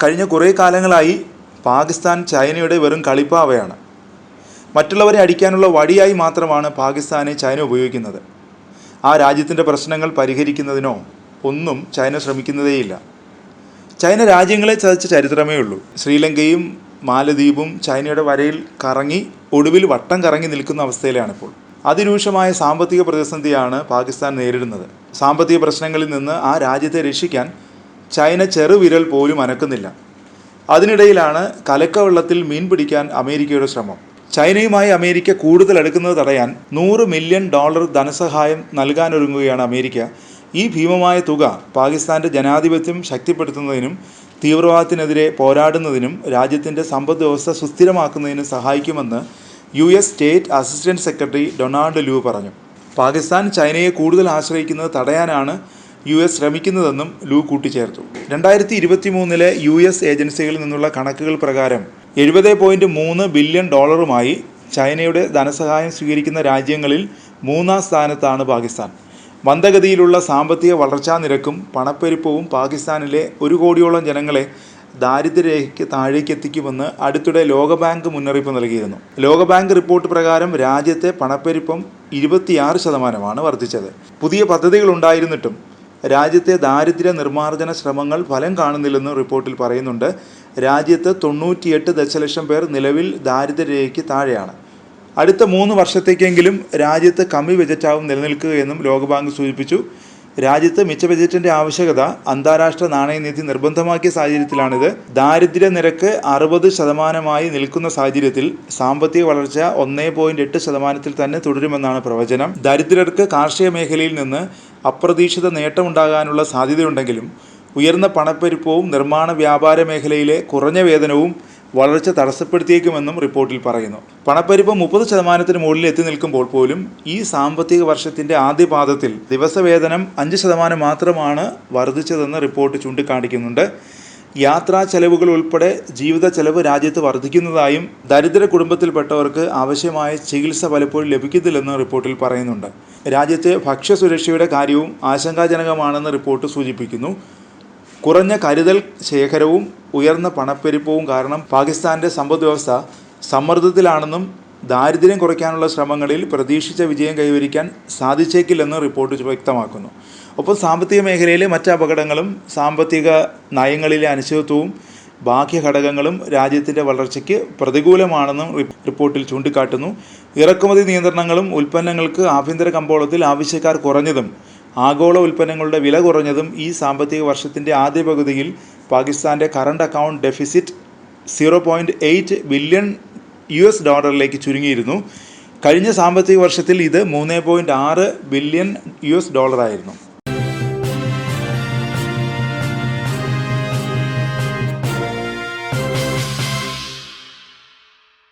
കഴിഞ്ഞ കുറേ കാലങ്ങളായി പാകിസ്ഥാൻ ചൈനയുടെ വെറും കളിപ്പാവയാണ്. മറ്റുള്ളവരെ അടിക്കാനുള്ള വടിയായി മാത്രമാണ് പാകിസ്ഥാനെ ചൈന ഉപയോഗിക്കുന്നത്. ആ രാജ്യത്തിൻ്റെ പ്രശ്നങ്ങൾ പരിഹരിക്കുന്നതിനോ ഒന്നും ചൈന ശ്രമിക്കുന്നതേയില്ല. ചൈന രാജ്യങ്ങളെ ചതിച്ച ചരിത്രമേ ഉള്ളൂ. ശ്രീലങ്കയും മാലദ്വീപും ചൈനയുടെ വരയിൽ കറങ്ങി ഒടുവിൽ വട്ടം കറങ്ങി നിൽക്കുന്ന അവസ്ഥയിലാണിപ്പോൾ. അതിരൂക്ഷമായ സാമ്പത്തിക പ്രതിസന്ധിയാണ് പാകിസ്ഥാൻ നേരിടുന്നത്. സാമ്പത്തിക പ്രശ്നങ്ങളിൽ നിന്ന് ആ രാജ്യത്തെ രക്ഷിക്കാൻ ചൈന ചെറുവിരൽ പോലും അനക്കുന്നില്ല. അതിനിടയിലാണ് കലക്കവെള്ളത്തിൽ മീൻ പിടിക്കാൻ അമേരിക്കയുടെ ശ്രമം. ചൈനയുമായി അമേരിക്ക കൂടുതൽ അടുക്കുന്നത് തടയാൻ $100 മില്യൺ ധനസഹായം നൽകാനൊരുങ്ങുകയാണ് അമേരിക്ക. ഈ ഭീമമായ തുക പാകിസ്ഥാൻ്റെ ജനാധിപത്യം ശക്തിപ്പെടുത്തുന്നതിനും തീവ്രവാദത്തിനെതിരെ പോരാടുന്നതിനും രാജ്യത്തിൻ്റെ സമ്പദ് വ്യവസ്ഥ സുസ്ഥിരമാക്കുന്നതിനും സഹായിക്കുമെന്ന് US state assistant secretary Donald Lu പറഞ്ഞു. പാകിസ്ഥാൻ ചൈനയെ കൂടുതൽ ആശ്രയിക്കുന്നത് തടയാനാണ് US ശ്രമിക്കുന്നതെന്നും ലൂ കൂട്ടിച്ചേർത്തു. 2023 US ഏജൻസികളിൽ നിന്നുള്ള കണക്കുകൾ പ്രകാരം $70.3 ബില്യൺ ചൈനയുടെ ധനസഹായം സ്വീകരിക്കുന്ന രാജ്യങ്ങളിൽ 3ാം സ്ഥാനത്താണ് പാകിസ്ഥാൻ. മന്ദഗതിയിലുള്ള സാമ്പത്തിക വളർച്ചാ നിരക്കും പണപ്പെരുപ്പവും പാകിസ്ഥാനിലെ 1 കോടിയോളം ജനങ്ങളെ ദാരിദ്ര്യരേഖയ്ക്ക് താഴേക്ക് എത്തിക്കുമെന്ന് അടുത്തിടെ ലോകബാങ്ക് മുന്നറിയിപ്പ് നൽകിയിരുന്നു. ലോകബാങ്ക് റിപ്പോർട്ട് പ്രകാരം രാജ്യത്തെ പണപ്പെരുപ്പം 26% വർദ്ധിച്ചത്. പുതിയ പദ്ധതികൾ ഉണ്ടായിരുന്നിട്ടും രാജ്യത്തെ ദാരിദ്ര്യ നിർമ്മാർജ്ജന ശ്രമങ്ങൾ ഫലം കാണുന്നില്ലെന്ന് റിപ്പോർട്ടിൽ പറയുന്നുണ്ട്. രാജ്യത്ത് 98 ദശലക്ഷം പേർ നിലവിൽ ദാരിദ്ര്യരേഖയ്ക്ക് താഴെയാണ്. അടുത്ത 3 വർഷത്തേക്കെങ്കിലും രാജ്യത്ത് കമ്മി ബജറ്റാവും നിലനിൽക്കുകയെന്നും ലോകബാങ്ക് സൂചിപ്പിച്ചു. രാജ്യത്ത് മിച്ച ബജറ്റിൻ്റെ ആവശ്യകത അന്താരാഷ്ട്ര നാണയനിധി നിർബന്ധമാക്കിയ സാഹചര്യത്തിലാണിത്. ദാരിദ്ര്യ നിരക്ക് 60% നിൽക്കുന്ന സാഹചര്യത്തിൽ സാമ്പത്തിക വളർച്ച 1.8% തന്നെ തുടരുമെന്നാണ് പ്രവചനം. ദരിദ്രർക്ക് കാർഷിക മേഖലയിൽ നിന്ന് അപ്രതീക്ഷിത നേട്ടമുണ്ടാകാനുള്ള സാധ്യതയുണ്ടെങ്കിലും ഉയർന്ന പണപ്പെരുപ്പവും നിർമ്മാണ വ്യാപാര മേഖലയിലെ കുറഞ്ഞ വേതനവും വളർച്ച തടസ്സപ്പെടുത്തിയേക്കുമെന്നും റിപ്പോർട്ടിൽ പറയുന്നു. പണപ്പെരുപ്പം 30% മുകളിൽ എത്തി നിൽക്കുമ്പോൾ പോലും ഈ സാമ്പത്തിക വർഷത്തിൻ്റെ ആദ്യ പാദത്തിൽ ദിവസവേതനം 5% മാത്രമാണ് വർദ്ധിച്ചതെന്ന് റിപ്പോർട്ട് ചൂണ്ടിക്കാണിക്കുന്നുണ്ട്. യാത്രാ ചെലവുകൾ ഉൾപ്പെടെ ജീവിത ചെലവ് രാജ്യത്ത് വർദ്ധിക്കുന്നതായും ദരിദ്ര കുടുംബത്തിൽപ്പെട്ടവർക്ക് ആവശ്യമായ ചികിത്സ പലപ്പോഴും ലഭിക്കുന്നില്ലെന്ന് റിപ്പോർട്ടിൽ പറയുന്നുണ്ട്. രാജ്യത്തെ ഭക്ഷ്യസുരക്ഷയുടെ കാര്യവും ആശങ്കാജനകമാണെന്ന് റിപ്പോർട്ട് സൂചിപ്പിക്കുന്നു. കുറഞ്ഞ കരുതൽ ശേഖരവും ഉയർന്ന പണപ്പെരുപ്പവും കാരണം പാകിസ്ഥാൻ്റെ സമ്പദ്വ്യവസ്ഥ സമ്മർദ്ദത്തിലാണെന്നും ദാരിദ്ര്യം കുറയ്ക്കാനുള്ള ശ്രമങ്ങളിൽ പ്രതീക്ഷിച്ച വിജയം കൈവരിക്കാൻ സാധിച്ചേക്കില്ലെന്ന് റിപ്പോർട്ട് വ്യക്തമാക്കുന്നു. ഒപ്പം സാമ്പത്തിക മേഖലയിലെ മറ്റ് അപകടങ്ങളും സാമ്പത്തിക നയങ്ങളിലെ അനിശ്ചിതത്വവും ബാഹ്യ ഘടകങ്ങളും രാജ്യത്തിൻ്റെ വളർച്ചയ്ക്ക് പ്രതികൂലമാണെന്നും റിപ്പോർട്ടിൽ ചൂണ്ടിക്കാട്ടുന്നു. ഇറക്കുമതി നിയന്ത്രണങ്ങളും ഉൽപ്പന്നങ്ങൾക്ക് ആഭ്യന്തര കമ്പോളത്തിൽ ആവശ്യക്കാർ കുറഞ്ഞതും ആഗോള ഉൽപ്പന്നങ്ങളുടെ വില കുറഞ്ഞതും ഈ സാമ്പത്തിക വർഷത്തിൻ്റെ ആദ്യ പകുതിയിൽ പാകിസ്ഥാൻ്റെ കറണ്ട് അക്കൗണ്ട് ഡെഫിസിറ്റ് $0.8 ബില്യൺ ചുരുങ്ങിയിരുന്നു. കഴിഞ്ഞ സാമ്പത്തിക വർഷത്തിൽ ഇത് $3.6 ബില്യൺ ആയിരുന്നു.